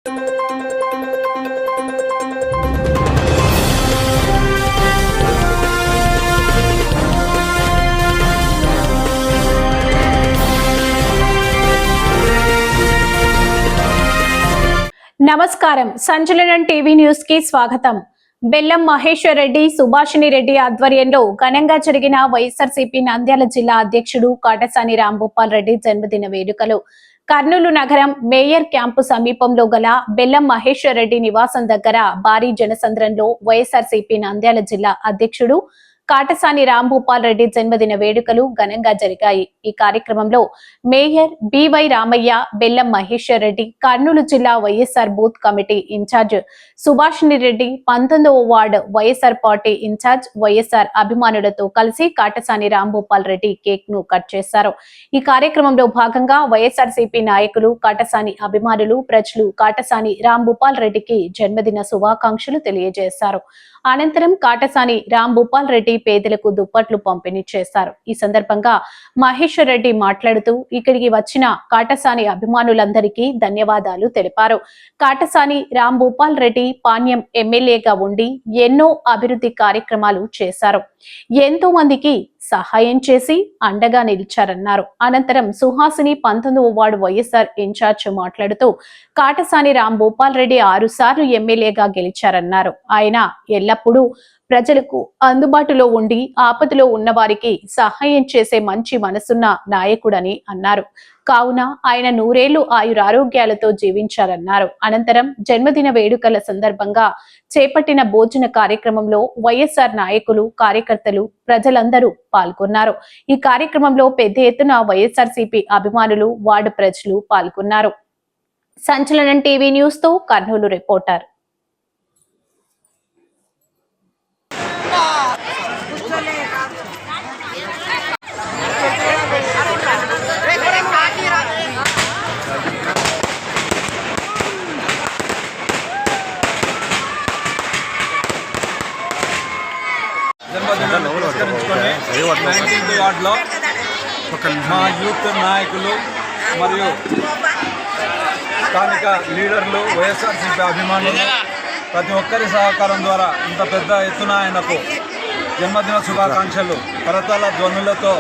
నమస్కారం. సంచలనం TV news కి స్వాగతం. బెల్లం మహేశ్వర్ రెడ్డి, సుభాషిణి రెడ్డి ఆధ్వర్యంలో ఘనంగా జరిగిన వైఎస్ఆర్సీపీ నంద్యాల జిల్లా అధ్యక్షుడు కాటసాని రాంభూపాల్ రెడ్డి జన్మదిన వేడుకలు కర్నూలు నగరం మేయర్ క్యాంపు సమీపంలో గల బెల్లం మహేశ్వర్ రెడ్డి నివాసం దగ్గర భారీ జనసంద్రంలో వైఎస్ఆర్సీపీ నంద్యాల జిల్లా అధ్యక్షుడు కాటసాని రాంభూపాల్ రెడ్డి జన్మదిన వేడుకలు ఘనంగా జరిగాయి. ఈ కార్యక్రమంలో మేయర్ బివై రామయ్య, బెల్లం మహేశ్వర్ రెడ్డి, కర్నూలు జిల్లా YSR booth committee incharge Subhashini Reddy, 19వ ward YSR party incharge YSR అభిమానులతో కలిసి కాటసాని రాంభూపాల్ రెడ్డి కేక్ ను కట్ చేశారు. ఈ కార్యక్రమంలో భాగంగా వైఎస్ఆర్సీపీ నాయకులు, కాటసాని అభిమానులు, ప్రజలు కాటసాని రాంభూపాల్ రెడ్డికి జన్మదిన శుభాకాంక్షలు తెలియజేశారు. అనంతరం కాటసాని రాంభూపాల్ రెడ్డి పేదలకు దుప్పట్లు పంపిణీ చేశారు. ఈ సందర్భంగా మహేశ్వర్ రెడ్డి మాట్లాడుతూ ఇక్కడికి వచ్చిన కాటసాని అభిమానులందరికీ ధన్యవాదాలు తెలిపారు. కాటసాని రాంభూపాల్ రెడ్డి పాణ్యం ఎమ్మెల్యేగా ఉండి ఎన్నో అభివృద్ధి కార్యక్రమాలు చేశారు. ఎంతో మందికి సహాయం చేసి అండగా నిలిచారన్నారు. అనంతరం సుహాసిని 19వ వార్డు వైఎస్ఆర్ ఇన్ఛార్జ్ మాట్లాడుతూ కాటసాని రాంభూపాల్ రెడ్డి 6 సార్లు ఎమ్మెల్యేగా గెలిచారన్నారు. ఆయన ఎల్లప్పుడూ ప్రజలకు అందుబాటులో ఉండి ఆపదలో ఉన్న వారికి సహాయం చేసే మంచి మనసున్న నాయకుడని అన్నారు. కావున ఆయన 100 ఆయురారోగ్యాలతో జీవించారన్నారు. అనంతరం జన్మదిన వేడుకల సందర్భంగా చేపట్టిన భోజన కార్యక్రమంలో వైఎస్ఆర్ నాయకులు, కార్యకర్తలు, ప్రజలందరూ పాల్గొన్నారు. ఈ కార్యక్రమంలో పెద్ద ఎత్తున వైఎస్ఆర్సీపీ అభిమానులు, వార్డు ప్రజలు పాల్గొన్నారు. సంచలనం టీవీ న్యూస్ తో కర్నూలు రిపోర్టర్. జన్మదినాన్ని పురస్కరించుకొని 19th వార్డులో మా యూత్ నాయకులు మరియు స్థానిక లీడర్లు, వైఎస్ఆర్సీపీ అభిమానులు ప్రతి ఒక్కరి సహకారం ద్వారా ఇంత పెద్ద ఎత్తున ఆయనకు జన్మదిన శుభాకాంక్షలు కరతాళ ధ్వనులతో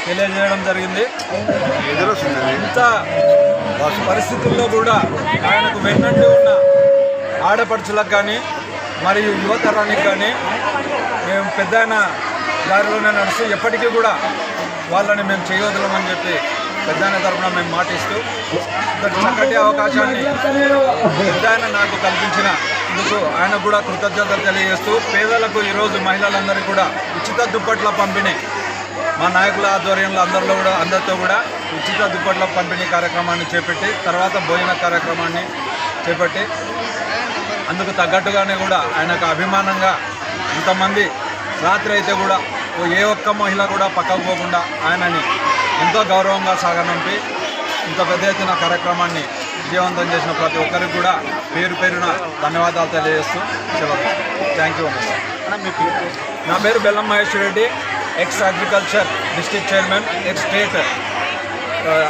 తెలియజేయడం జరిగింది. ఇంత పరిస్థితుల్లో కూడా ఆయనకు వెన్నంటి ఉన్న ఆడపడుచులకు కానీ మరియు యువతరానికి కానీ మేము పెద్ద దారిలోనే నడుస్తూ ఎప్పటికీ కూడా వాళ్ళని మేము చేయవదలమని చెప్పి పెద్ద తరఫున మేము మాటిస్తూ చక్కటి అవకాశాన్ని పెద్ద నాకు కల్పించిన ఇందుకు ఆయనకు కూడా కృతజ్ఞతలు తెలియజేస్తూ పేదలకు ఈరోజు మహిళలందరికీ కూడా ఉచిత దుప్పట్ల పంపిణీ మా నాయకుల ఆధ్వర్యంలో అందరితో కూడా ఉచిత దుప్పట్ల పంపిణీ కార్యక్రమాన్ని చేపట్టి తర్వాత భోజన కార్యక్రమాన్ని చేపట్టి అందుకు తగ్గట్టుగానే కూడా ఆయనకు అభిమానంగా ఇంతమంది రాత్రి అయితే కూడా ఏ ఒక్క మహిళ కూడా పక్కకు పోకుండా ఆయనని ఎంతో గౌరవంగా సాగనంపి ఇంత పెద్ద ఎత్తున కార్యక్రమాన్ని విజయవంతం చేసిన ప్రతి ఒక్కరికి కూడా పేరు పేరున ధన్యవాదాలు తెలియజేస్తూ సెలవు. Thank you. నా పేరు బెల్లం Maheshwar Reddy, X agriculture district chairman, X state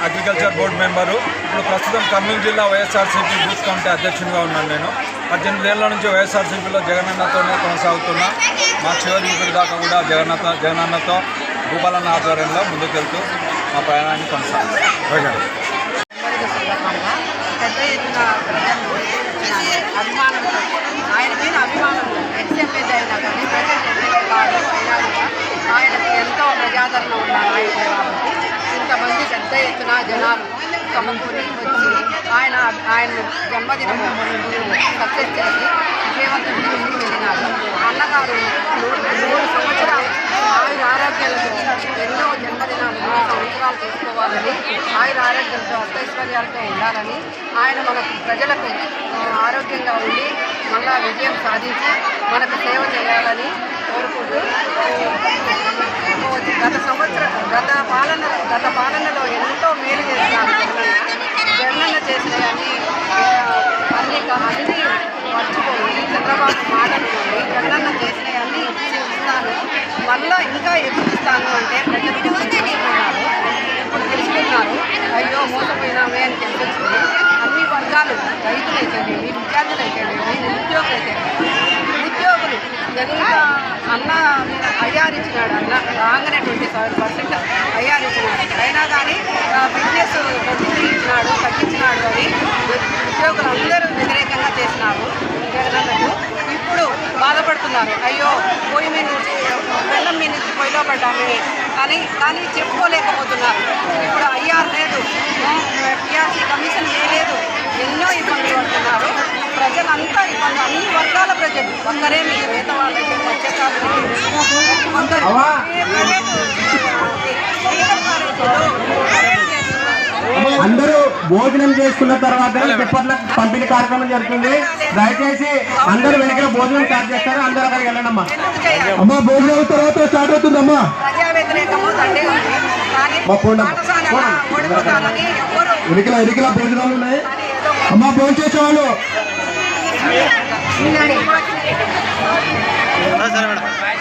agriculture board member. ఇప్పుడు ప్రస్తుతం కర్నూలు జిల్లా వైఎస్ఆర్సీపీ బూత్ కమిటీ అధ్యక్షునిగా ఉన్నాను. నేను 18 ఏళ్ల నుంచి వైఎస్ఆర్సీపీలో జగనన్నతోనే కొనసాగుతున్నా. మా చివరి ఊపిరి దాకా కూడా జగనన్నతో భూపాలన్న ఆధ్వర్యంలో ముందుకెళ్తూ మా ప్రయాణాన్ని కొనసాగుతాం. పెద్ద ఎత్తున అభిమానులతో ఆయన మీద అభిమానులు ఎక్స్ఎంఎల్ అయినా కానీ ప్రజెంట్ ఎమ్మెల్యే కాదు అయినా కూడా ఆయనకు ఎంతో ప్రజాదరణ ఉన్న నాయకుడు కాబట్టి ఇంతమంది పెద్ద ఎత్తున జనాలు సమకూరి వచ్చి ఆయన జన్మదినం సక్సెస్ చేసి విజయవంతం చేసి వెళ్ళినారు. అన్నగారు 100 సంవత్సరాలు ఆరోగ్యాలతో ఎన్నో జన్మదినాలు 100 సంవత్సరాలు చేసుకోవాలని, ఆరోగ్యాలతో అష్టైశ్వర్యాలతో ఉండాలని, ఆయన మనకు ప్రజలకు ఆరోగ్యంగా ఉండి మళ్ళా విజయం సాధించి మనకు సేవ చేయాలని కోరుకుంటూ గత పాలనలో ఎంతో మేలు చేసినారు జగనన్న చేసినవన్నీ అన్ని మర్చిపోయి చంద్రబాబు మాటలు జగనన్న చేసినవన్నీ ఇస్తాను, మళ్ళీ ఇంకా ఎక్కువ ఇస్తాను అంటే ప్రజలు తెలుసుకున్నారు. ఇప్పుడు నవ్వుతున్నారు. అయ్యో మోసపోయినామే అని తెలిసొచ్చింది. అన్ని వర్గాలు రైతులైతేనేమి, విద్యార్థులైతేనేమి, ఉద్యోగులు ఎంత అన్న ఐఆర్ ఇచ్చినాడు. అన్న రాగానే 27% ఐఆర్ ఇచ్చినాడు. అయినా కానీ బిజినెస్ ఇచ్చినాడు, తగ్గించినాడు అని ఉద్యోగులు అందరూ వ్యతిరేకంగా చేసినారు జగనన్నకు. ఇప్పుడు బాధపడుతున్నారు. అయ్యో పొయ్యి మీద నుంచి బెల్లం మీద నుంచి పొయ్యిలో పడ్డామే కానీ చెప్పుకోలేకపోతున్నారు. ఇప్పుడు ఐఆర్ లేదు, పిఆర్సీ కమిషన్ వేయలేదు, ఎన్నో ఇబ్బందులు పడుతున్నారు. ప్రజలంతా ఇబ్బంది, అన్ని వర్గాల ప్రజలు, ఒక్కరేమి పేదవాళ్ళకి, మత్స్యకారులకి, ఒక్కరు అందరూ భోజనం చేసుకున్న తర్వాత దుప్పట్లకు పంపిణీ కార్యక్రమం జరుగుతుంది. దయచేసి అందరూ వెనక భోజనం స్టార్ట్ చేస్తారు. అందరూ అక్కడికి వెళ్ళండి అమ్మా. అమ్మా భోజనం తర్వాత స్టార్ట్ అవుతుందమ్మా. ప్రజా వ్యతిరేకము దండే ఉంది కానీ పాఠశాల ఓడిపోతామని ఎవరు ఎన్నికల భోజనాలు ఉన్నాయి అమ్మా. భోజనం చేసేవాళ్ళు